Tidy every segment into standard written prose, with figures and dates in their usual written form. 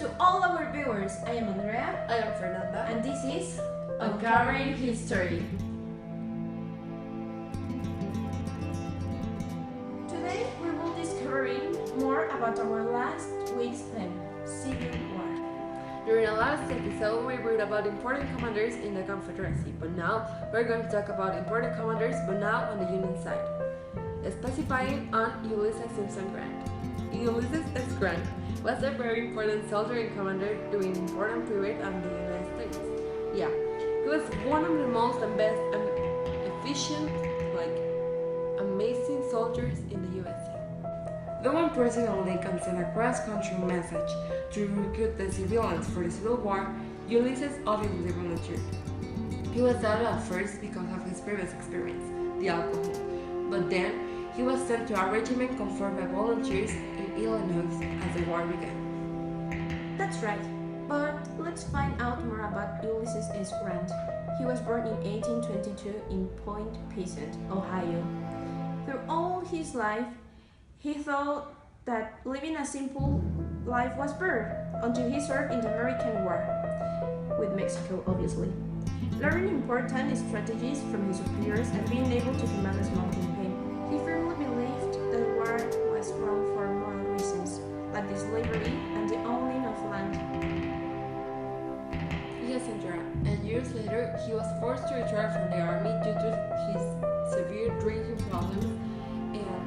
to all our viewers. I am Andrea. I am Fernanda. And this is Uncovering History. Today we will be discovering more about our last week's theme, Civil War. During the last episode, we read about important commanders in the Confederacy, but now we're going to talk about important commanders, but now on the Union side. Specifying on Ulysses Simpson Grant. Ulysses S. Grant was a very important soldier and commander during an important period of the United States. Yeah, he was one of the most and best and efficient, amazing soldiers in the USA. The when President Lincoln sent a cross-country message to recruit the civilians for the Civil War, Ulysses obviously volunteered. He was doubted at first because of his previous experience, the alcohol, but then he was sent to a regiment conformed by volunteers in Illinois as the war began. That's right, but let's find out more about Ulysses S. Grant. He was born in 1822 in Point Pleasant, Ohio. Through all his life, he thought that living a simple life was better until he served in the American War, with Mexico obviously. Learning important strategies from his superiors and being able to command a small campaign, he firmly believed that war was wrong for moral reasons, like the slavery and the owning of land. Yes, Andrea, and years later, he was forced to retire from the army due to his severe drinking problems and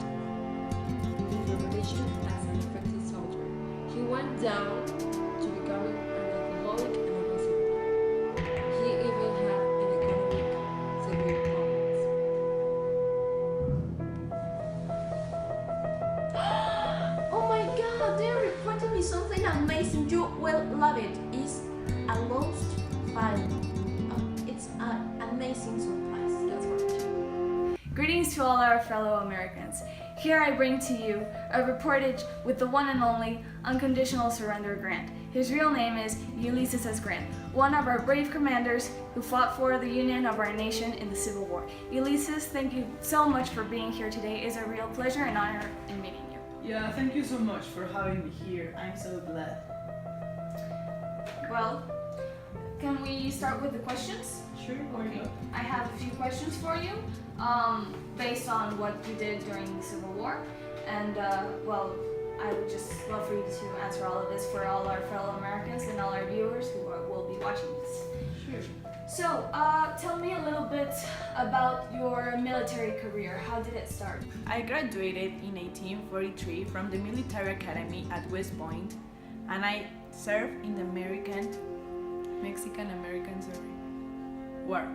his reputation as an effective soldier. He went down to becoming an alcoholic and a gossip. He even had an economic severe problems. Oh my god, they are reporting me something amazing. You will love it. It's a lost file. It's an amazing surprise. That's right. Greetings to all our fellow Americans. Here I bring to you a reportage with the one and only Unconditional Surrender Grant. His real name is Ulysses S. Grant, one of our brave commanders who fought for the union of our nation in the Civil War. Ulysses, thank you so much for being here today. It's a real pleasure and honor in meeting you. Yeah, thank you so much for having me here. I'm so glad. Well, can we start with the questions? Sure, why not? I have a few questions for you, based on what you did during the Civil War, and I would just love for you to answer all of this for all our fellow Americans and all our viewers who will be watching this. Sure. So, tell me a little bit about your military career. How did it start? I graduated in 1843 from the military academy at West Point, and I served in the Mexican-American War,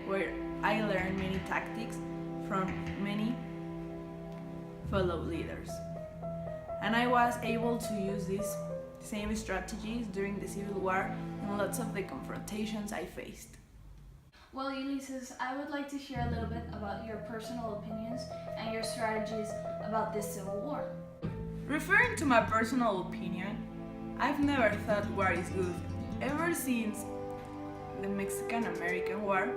where I learned many tactics from many fellow leaders. And I was able to use these same strategies during the Civil War in lots of the confrontations I faced. Well, Ulysses, I would like to hear a little bit about your personal opinions and your strategies about this Civil War. Referring to my personal opinion, I've never thought war is good, ever since the Mexican-American War,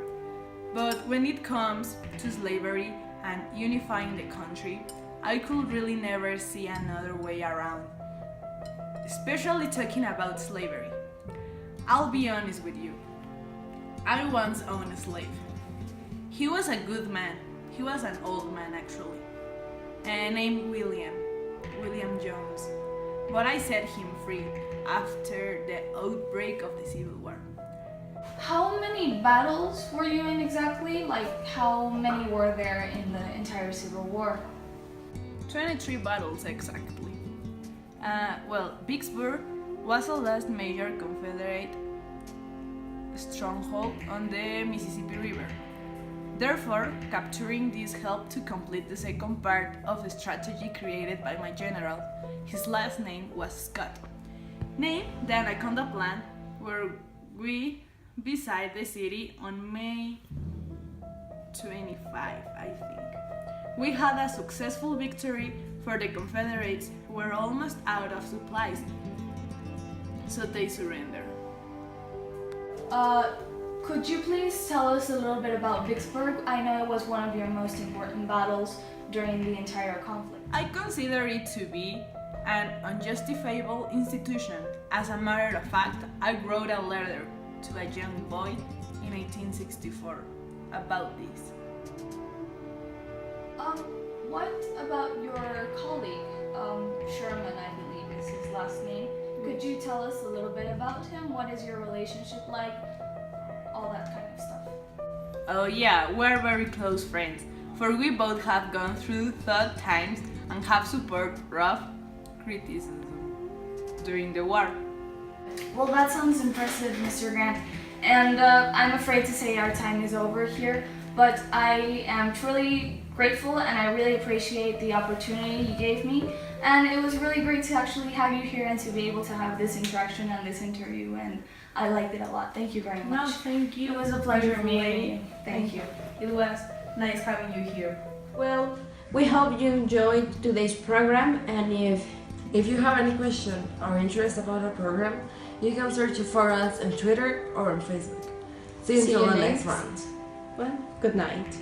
but when it comes to slavery and unifying the country, I could really never see another way around, especially talking about slavery. I'll be honest with you, I once owned a slave. He was a good man, he was an old man actually, and named William Jones, but I set him free after the outbreak of the Civil War. How many battles were you in exactly? Like, how many were there in the entire Civil War? 23 battles exactly. Vicksburg was the last major Confederate stronghold on the Mississippi River. Therefore, capturing this helped to complete the second part of the strategy created by my general. His last name was Scott. Named the Anaconda Plan, where we beside the city on May 25, I think. We had a successful victory for the Confederates who were almost out of supplies, so they surrendered. Could you please tell us a little bit about Vicksburg? I know it was one of your most important battles during the entire conflict. I consider it to be an unjustifiable institution. As a matter of fact, I wrote a letter to a young boy in 1864 about this. What about your colleague, Sherman, I believe is his last name? Could you tell us a little bit about him? What is your relationship like? All that kind of stuff. Oh yeah, we're very close friends, for we both have gone through tough times and have supported rough criticism during the war. Well, that sounds impressive, Mr. Grant. And I'm afraid to say our time is over here, but I am truly grateful and I really appreciate the opportunity you gave me. And it was really great to actually have you here and to be able to have this interaction and this interview, and I liked it a lot. Thank you very much. No, thank you. It was a pleasure meeting you. Thank you. It was nice having you here. Well, we hope you enjoyed today's program, and If you have any question or interest about our program, you can search for us on Twitter or on Facebook. See you until the next round. Well, good night.